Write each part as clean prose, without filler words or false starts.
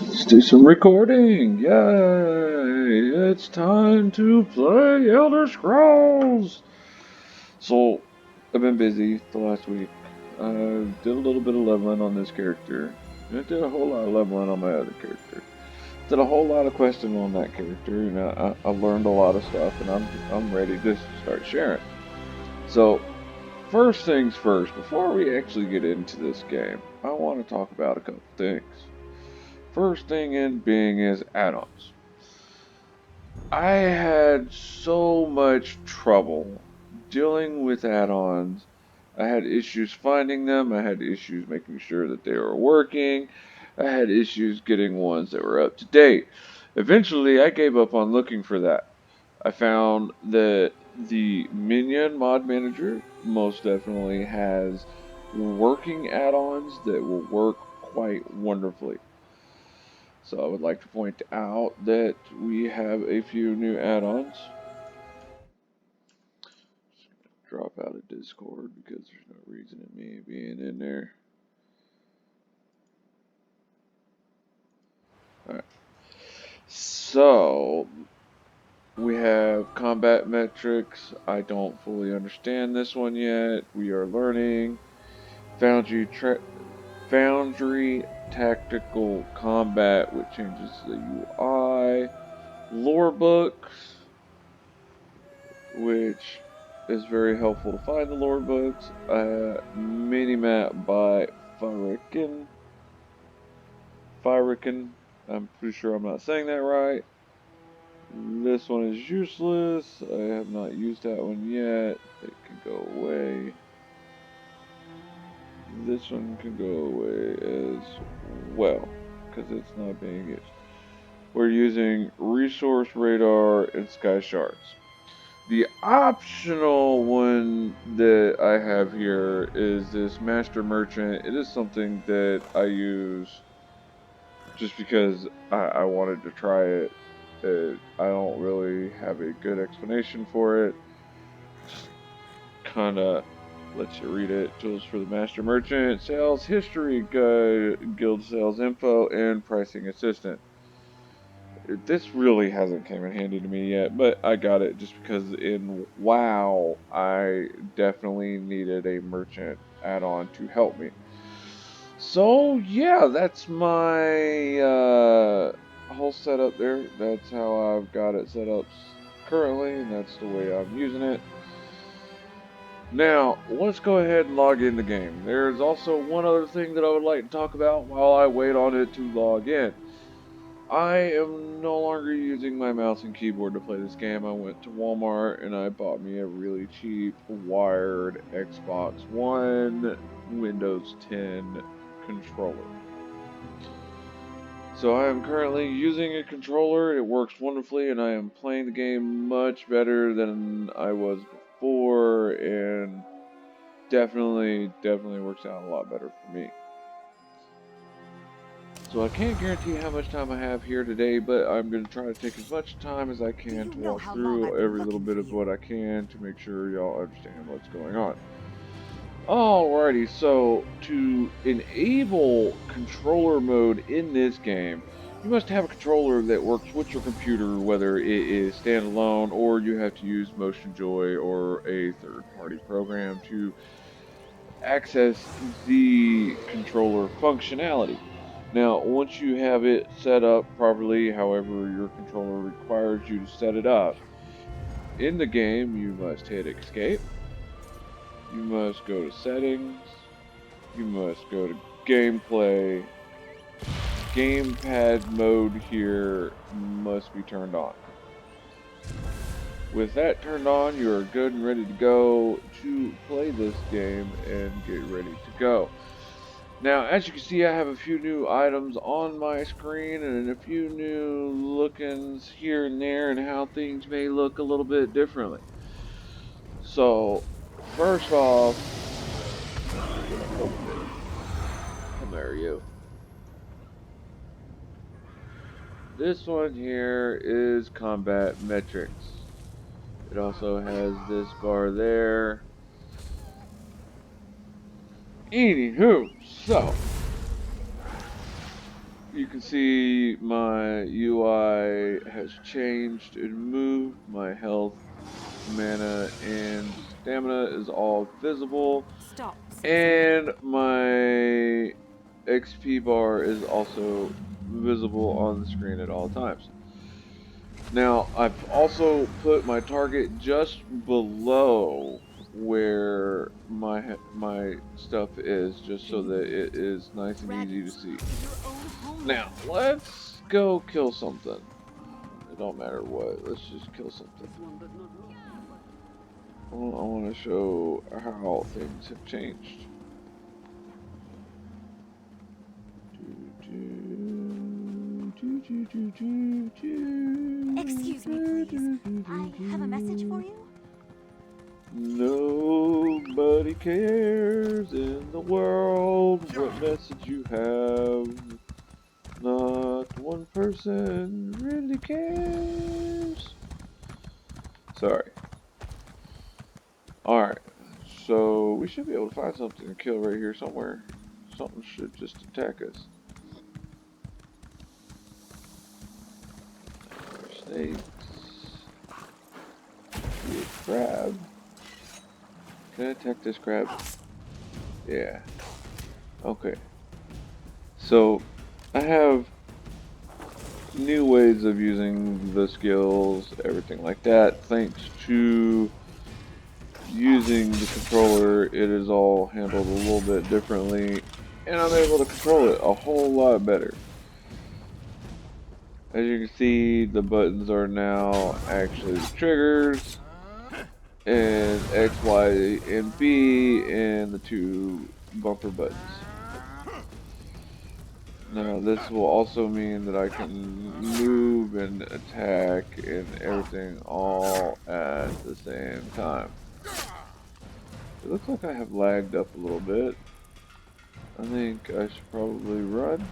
Let's do some recording! Yay! It's time to play Elder Scrolls! So, I've been busy the last week. I did a little bit of leveling on this character. And I did a whole lot of leveling on my other character. Did a whole lot of questing on that character, and I learned a lot of stuff, and I'm ready to start sharing. So, first things first, before we actually get into this game, I want to talk about a couple things. First thing in being is add-ons. I had so much trouble dealing with add-ons. I had issues finding them. I had issues making sure that they were working. I had issues getting ones that were up to date. Eventually, I gave up on looking for that. I found that the Minion Mod Manager most definitely has working add-ons that will work quite wonderfully. So I would like to point out that we have a few new add-ons. Drop out of Discord because there's no reason in me being in there. Alright. So we have combat metrics. I don't fully understand this one yet. We are learning. Foundry Tactical Combat, which changes the UI. Lore books, which is very helpful to find the lore books. Minimap by Fyriken. I'm pretty sure I'm not saying that right. This one is useless. I have not used that one yet. It can go away. This one can go away as well, because it's not being used. We're using Resource Radar and Sky Shards. The optional one that I have here is this Master Merchant. It is something that I use just because I wanted to try it. I don't really have a good explanation for it. Just kind of lets you read it. Tools for the Master Merchant, Sales History Guide, Guild Sales Info, and Pricing Assistant. This really hasn't came in handy to me yet, but I got it just because in WoW, I definitely needed a merchant add-on to help me. So yeah, that's my whole setup there. That's how I've got it set up currently, and that's the way I'm using it. Now, let's go ahead and log in the game. There's also one other thing that I would like to talk about while I wait on it to log in. I am no longer using my mouse and keyboard to play this game. I went to Walmart and I bought me a really cheap wired Xbox One Windows 10 controller. So I am currently using a controller. It works wonderfully and I am playing the game much better than I was before, and definitely works out a lot better for me. So I can't guarantee how much time I have here today, but I'm going to try to take as much time as I can to walk through every little bit of what I can to make sure y'all understand what's going on. Alrighty, so to enable controller mode in this game, you must have a controller that works with your computer, whether it is standalone or you have to use MotionJoy or a third-party program to access the controller functionality. Now, once you have it set up properly, however your controller requires you to set it up, in the game you must hit escape, you must go to settings, you must go to gameplay, gamepad mode here must be turned on. With that turned on, you are good and ready to go to play this game and get ready to go. Now, as you can see, I have a few new items on my screen and a few new lookings here and there and how things may look a little bit differently. So, first off, come there, you. This one here is combat metrics. It also has this bar there. Anywho, so you can see my UI has changed and moved. My health, mana, and stamina is all visible. Stop. And my XP bar is also visible on the screen at all times. Now, I've also put my target just below where my stuff is, just so that it is nice and easy to see. Now, let's go kill something. It don't matter what, let's just kill something. I want to show how things have changed. Excuse me, please. I have a message for you. Nobody cares in the world what message you have. Not one person really cares. Sorry. Alright, so we should be able to find something to kill right here somewhere. Something should just attack us. Snakes. Be a crab. Can I attack this crab? Yeah. Okay. So, I have new ways of using the skills, everything like that. Thanks to using the controller, it is all handled a little bit differently, and I'm able to control it a whole lot better. As you can see, the buttons are now actually the triggers, and X, Y, and B, and the two bumper buttons. Now this will also mean that I can move and attack and everything all at the same time. It looks like I have lagged up a little bit. I think I should probably run.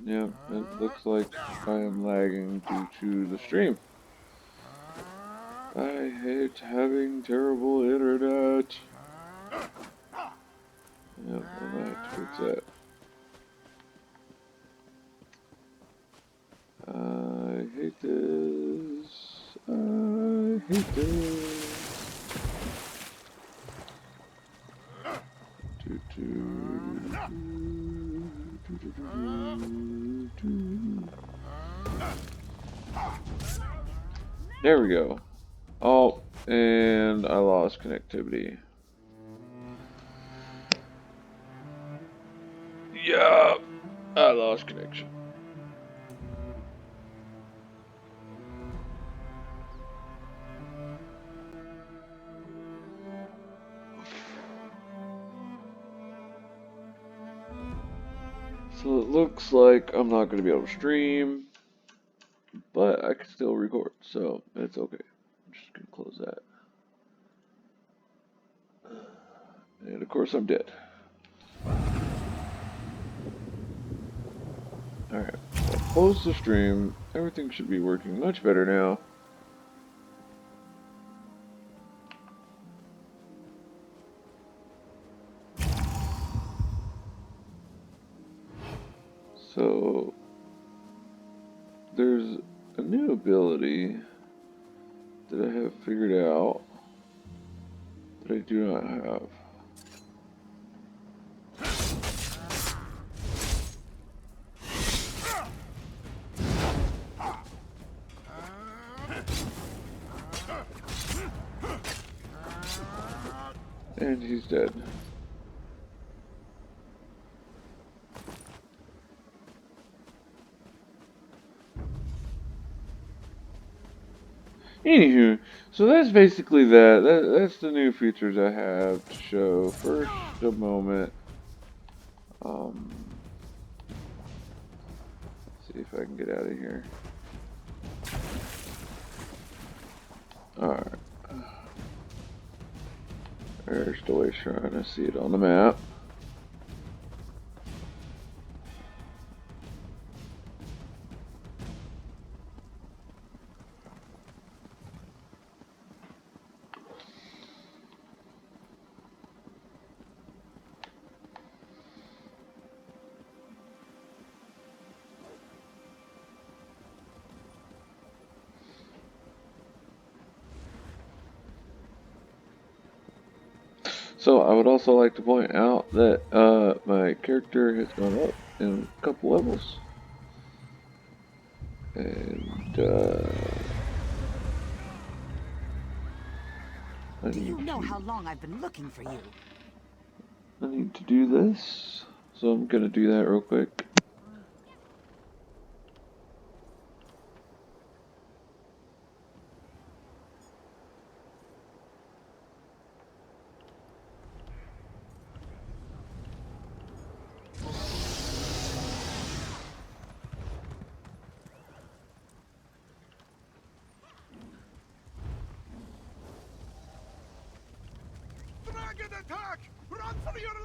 Yeah, it looks like I am lagging due to the stream. I hate having terrible internet. Yep, I'm gonna have to fix that. I hate this. I hate this. There we go. Oh, and I lost connectivity. Yeah, I lost connection. So it looks like I'm not going to be able to stream, but I can still record, so it's okay. I'm just going to close that. And of course I'm dead. Alright, so close the stream. Everything should be working much better now. So there's a new ability that I have figured out that I do not have. And he's dead. Anywho, so that's basically that's the new features I have to show. First, a moment. See if I can get out of here. Alright. There's the way shrine. I see it on the map. So I would also like to point out that my character has gone up in a couple levels. And Do you know how long I've been looking for you? I need to do this. So I'm gonna do that real quick. Dragon attack! Run for your lives!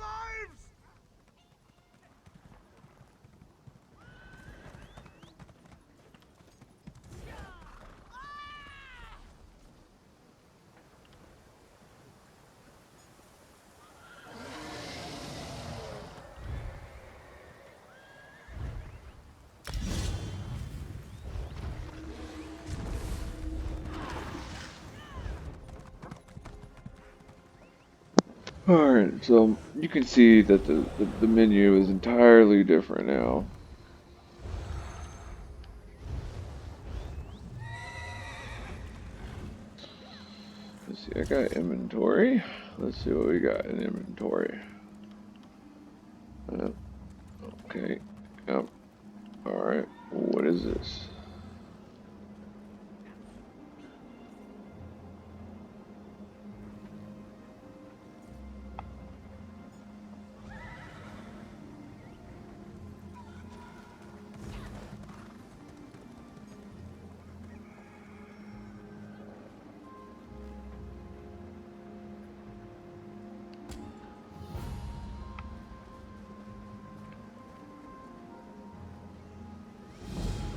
Alright, so you can see that the menu is entirely different now. Let's see, I got inventory. Let's see what we got in inventory. Okay, yep. Alright, what is this?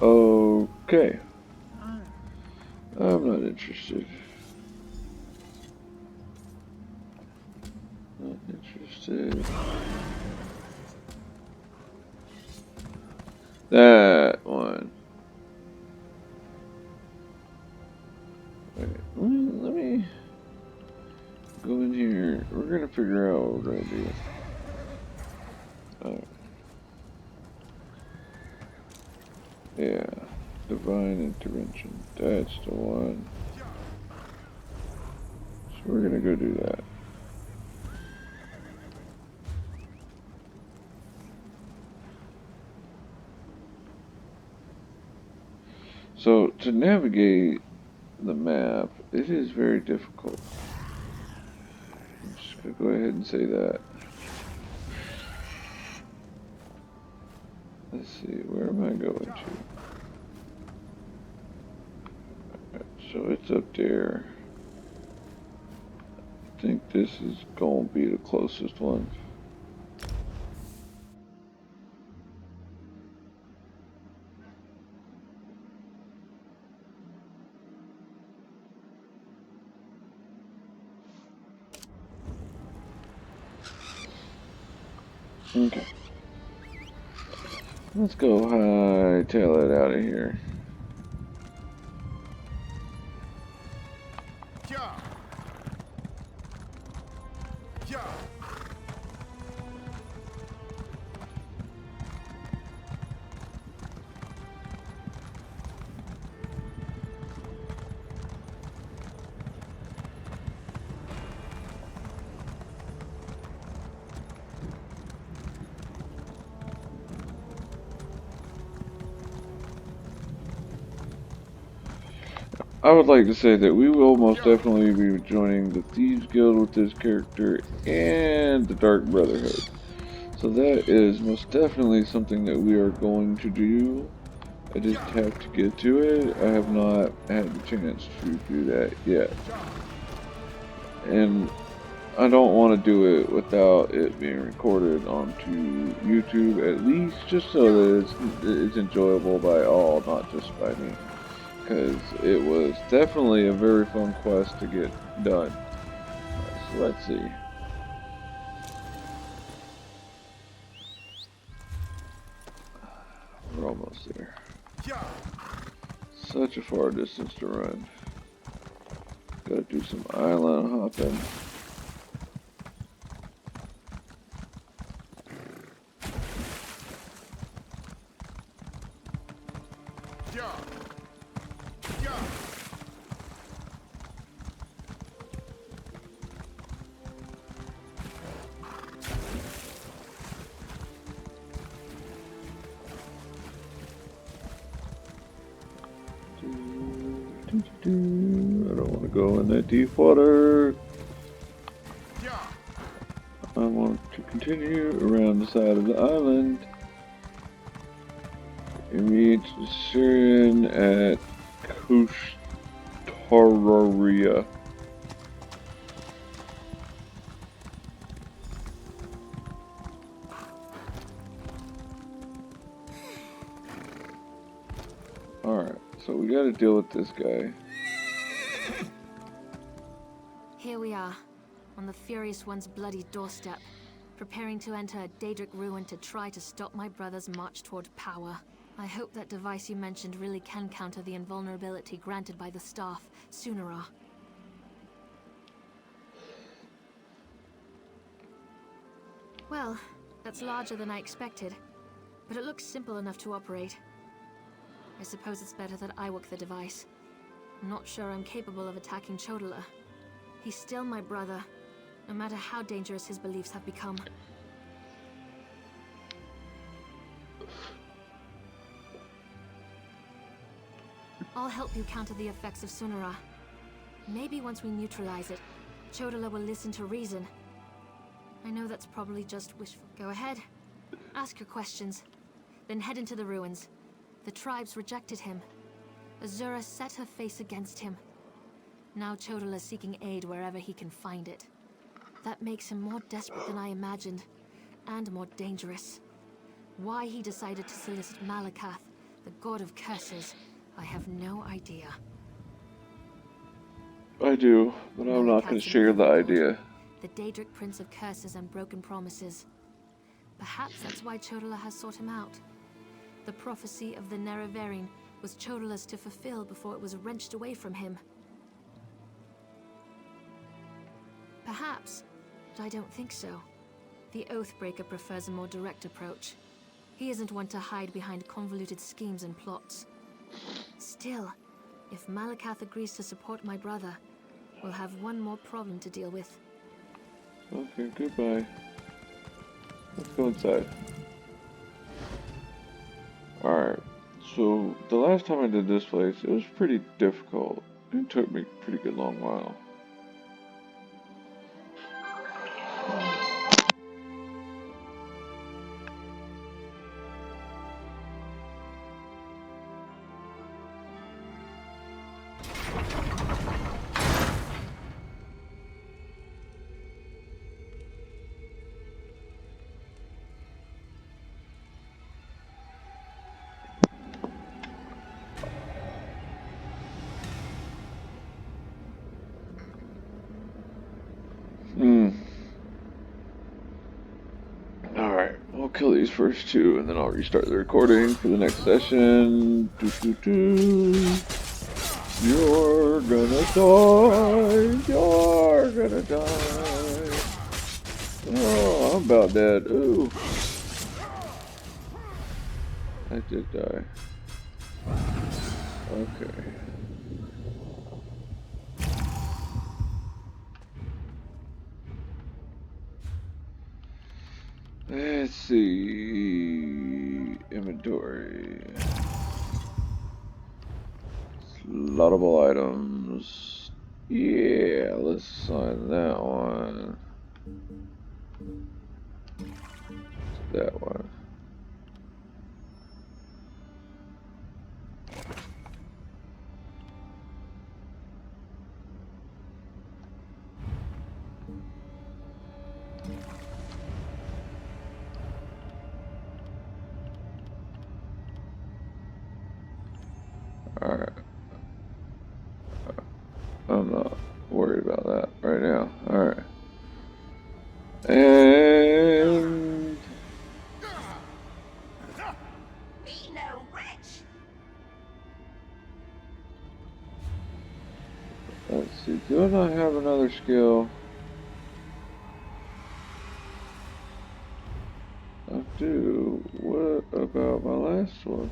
Okay. I'm not interested. Not interested. That one. Wait, let me go in here. We're gonna figure out what we're gonna do. Alright. Yeah. Divine intervention. That's the one. So we're gonna go do that. So to navigate the map, it is very difficult. I'm just gonna go ahead and say that. Let's see, where am I going to? Alright, so it's up there. I think this is gonna be the closest one. Okay. Let's go hightail it out of here. Yeah. Yeah. I would like to say that we will most definitely be joining the Thieves Guild with this character and the Dark Brotherhood. So that is most definitely something that we are going to do. I just have to get to it. I have not had the chance to do that yet. And I don't want to do it without it being recorded onto YouTube at least, just so that it's enjoyable by all, not just by me. Because it was definitely a very fun quest to get done. So let's see. We're almost there. Yeah. Such a far distance to run. Gotta do some island hopping. Yeah. Yeah. I don't want to go in that deep water. Yeah. I want to continue around the side of the island and reach the Syrian at Kushtaria. Alright, so we gotta deal with this guy. Here we are, on the Furious One's bloody doorstep, preparing to enter a Daedric ruin to try to stop my brother's march toward power. I hope that device you mentioned really can counter the invulnerability granted by the staff, Sunera. Well, that's larger than I expected, but it looks simple enough to operate. I suppose it's better that I work the device. I'm not sure I'm capable of attacking Chodola. He's still my brother, no matter how dangerous his beliefs have become. I'll help you counter the effects of Sunera. Maybe once we neutralize it, Chodola will listen to reason. I know that's probably just wishful. Go ahead. Ask your questions. Then head into the ruins. The tribes rejected him. Azura set her face against him. Now Chodola's seeking aid wherever he can find it. That makes him more desperate than I imagined, and more dangerous. Why he decided to solicit Malakath, the god of curses, I have no idea. I do, but I'm not going to share the idea. The Daedric Prince of Curses and Broken Promises. Perhaps that's why Chodola has sought him out. The prophecy of the Nerevarine was Chodola's to fulfill before it was wrenched away from him. Perhaps, but I don't think so. The Oathbreaker prefers a more direct approach. He isn't one to hide behind convoluted schemes and plots. Still, if Malakath agrees to support my brother, we'll have one more problem to deal with. Okay, goodbye. Let's go inside. Alright, so the last time I did this place, it was pretty difficult. It took me a pretty good long while. Alright, I'll kill these first two and then I'll restart the recording for the next session. You're gonna die. You're gonna die. Oh, I'm about dead. Ooh. I did die. Okay. Let's see. Inventory. Lottable items. Yeah, let's sign that one. That one. Alright. I'm not worried about that right now. Alright. And Be no witch! let's see, do I not have another skill? I do. What about my last one?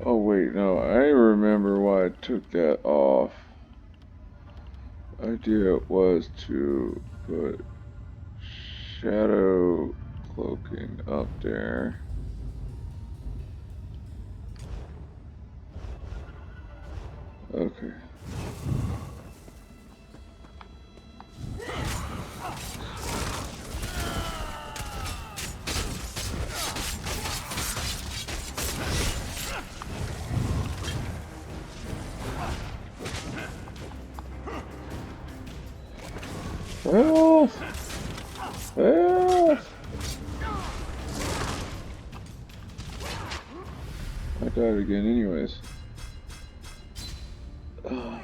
Oh wait, no, I remember why I took that off. Idea was to put shadow cloaking up there. Okay. Help! Help! I died again anyways. God.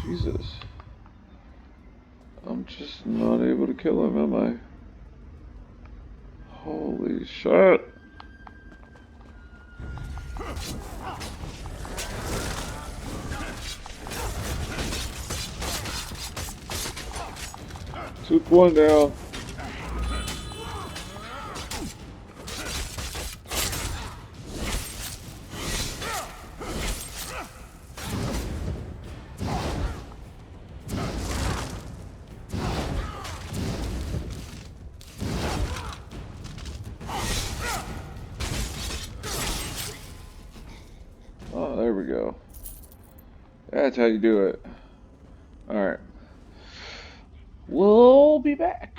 Jesus. I'm just not able to kill him, am I? Holy shit. Took one down. Oh, there we go. That's how you do it. Alright. We'll be back.